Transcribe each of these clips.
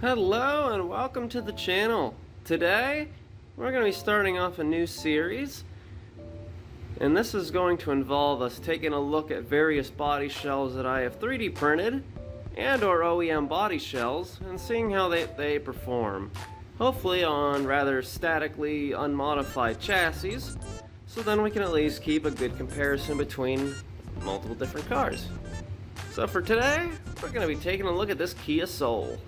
Hello and welcome to the channel. Today we're going to be starting off a new series, and this is going to involve us taking a look at various body shells that I have 3D printed and or OEM body shells and seeing how they perform, hopefully on rather statically unmodified chassis, so then we can at least keep a good comparison between multiple different cars. So for today we're going to be taking a look at this Kia Soul.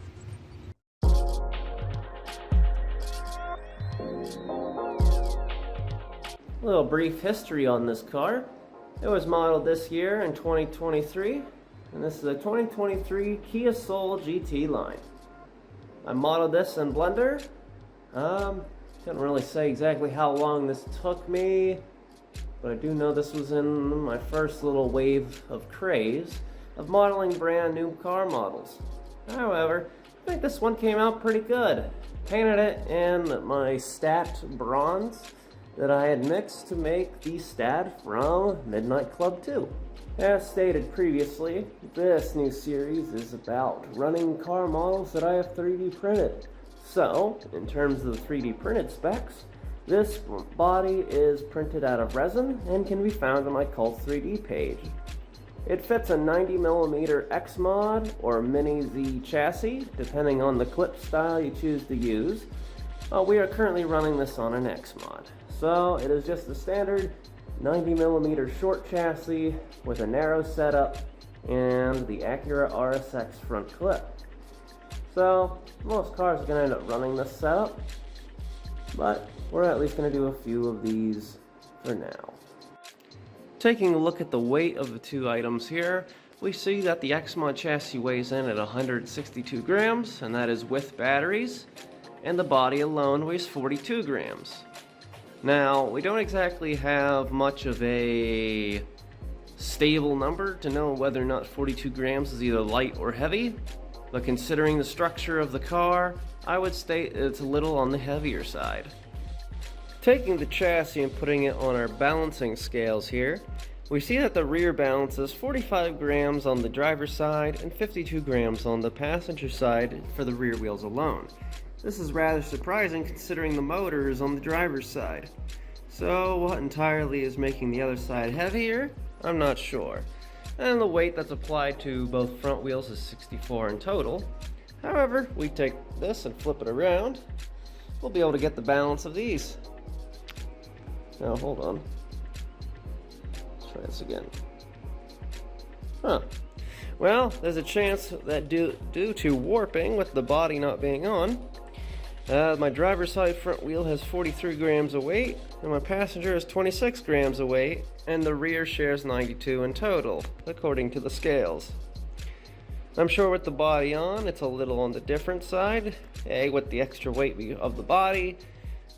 A little brief history on this car. It was modeled this year in 2023, and this is a 2023 Kia Soul GT line. I modeled this in Blender. Couldn't really say exactly how long this took me, but I do know this was in my first little wave of craze of modeling brand new car models. However, I think this one came out pretty good. Painted it in my Stat Bronze that I had mixed to make the Stat from Midnight Club 2. As stated previously, this new series is about running car models that I have 3D printed. So, in terms of the 3D printed specs, this body is printed out of resin and can be found on my Cult 3D page. It fits a 90mm Xmod or MiniZ chassis, depending on the clip style you choose to use. We are currently running this on an Xmod. So it is just a standard 90mm short chassis with a narrow setup and the Acura RSX front clip. So most cars are going to end up running this setup, but we're at least going to do a few of these for now. Taking a look at the weight of the two items here, we see that the Xmod chassis weighs in at 162 grams, and that is with batteries, and the body alone weighs 42 grams. Now, we don't exactly have much of a stable number to know whether or not 42 grams is either light or heavy, but considering the structure of the car, I would state it's a little on the heavier side. Taking the chassis and putting it on our balancing scales here, we see that the rear balances 45 grams on the driver's side and 52 grams on the passenger side for the rear wheels alone. This is rather surprising considering the motor is on the driver's side. So what entirely is making the other side heavier? I'm not sure. And the weight that's applied to both front wheels is 64 in total. However, we take this and flip it around, we'll be able to get the balance of these. Now hold on. Let's try this again. Well, there's a chance that due to warping with the body not being on, my driver's side front wheel has 43 grams of weight, and my passenger has 26 grams of weight, and the rear shares 92 in total, according to the scales. I'm sure with the body on, it's a little on the different side, with the extra weight of the body,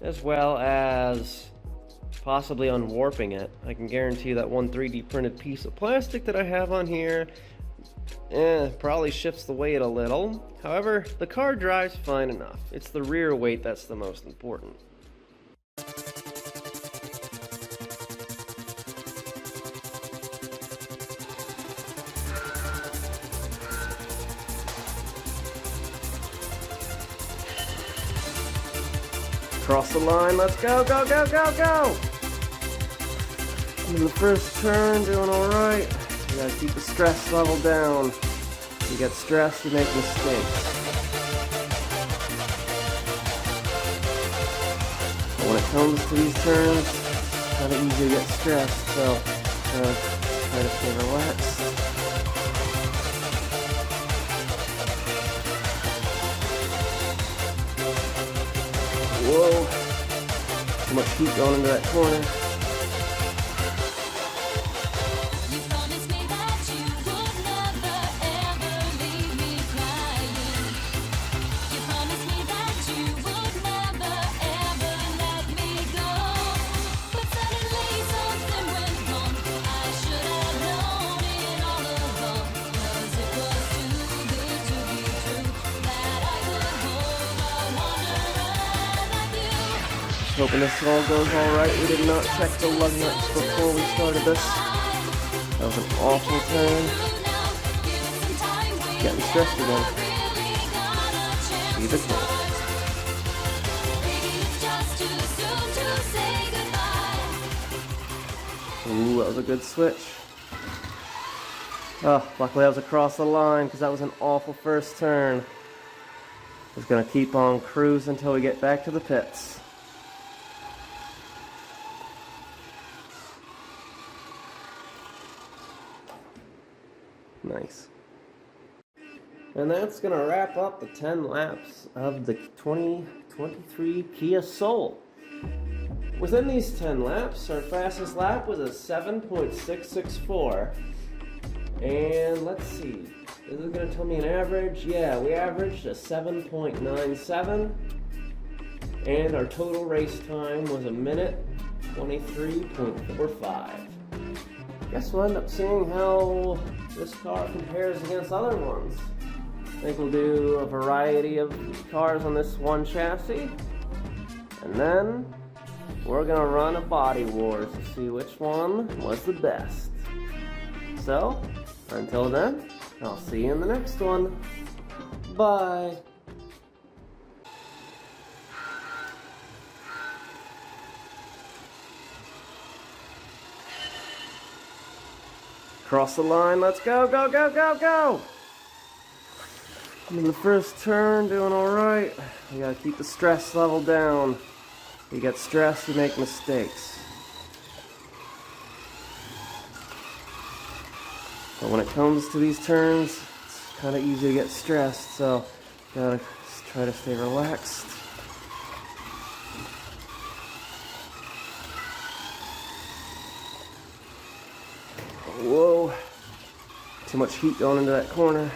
as well as possibly on warping it. I can guarantee that one 3D printed piece of plastic that I have on here probably shifts the weight a little. However, the car drives fine enough. It's the rear weight that's the most important. Cross the line, let's go, go, go, go, go! In the first turn, doing alright. You gotta keep the stress level down. You get stressed, you make mistakes. But when it comes to these turns, it's kind of easy to get stressed, so try to stay relaxed. Whoa! Too much heat going into that corner. Hoping this all goes alright. We did not check the lug nuts before we started this. That was an awful turn. Getting stressed again. Keep it cool. Ooh, that was a good switch. Oh, luckily I was across the line because that was an awful first turn. Just gonna keep on cruising until we get back to the pits. Nice. And that's gonna wrap up the 10 laps of the 2023 Kia Soul. Within these 10 laps, our fastest lap was a 7.664. And let's see, is it going to tell me an average? Yeah, we averaged a 7.97. And our total race time was a minute 23.45. Guess we'll end up seeing how this car compares against other ones. I think we'll do a variety of cars on this one chassis. And then we're gonna run a body wars to see which one was the best. So, until then, I'll see you in the next one. Bye. Cross the line, let's go, go, go, go, go! In the first turn, doing alright. We gotta keep the stress level down. You get stressed, you make mistakes. But when it comes to these turns, it's kind of easy to get stressed, so gotta just try to stay relaxed. Whoa, too much heat going into that corner.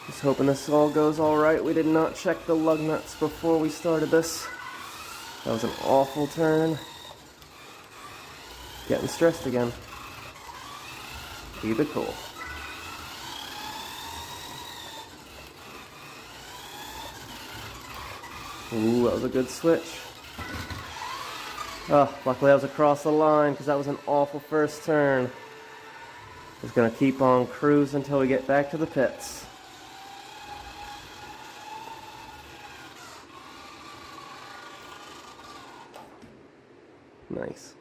Just hoping this all goes alright. We did not check the lug nuts before we started this. That was an awful turn. Getting stressed again. Keep it cool. Ooh, that was a good switch. Oh, luckily I was across the line because that was an awful first turn. Just gonna keep on cruising until we get back to the pits. Nice.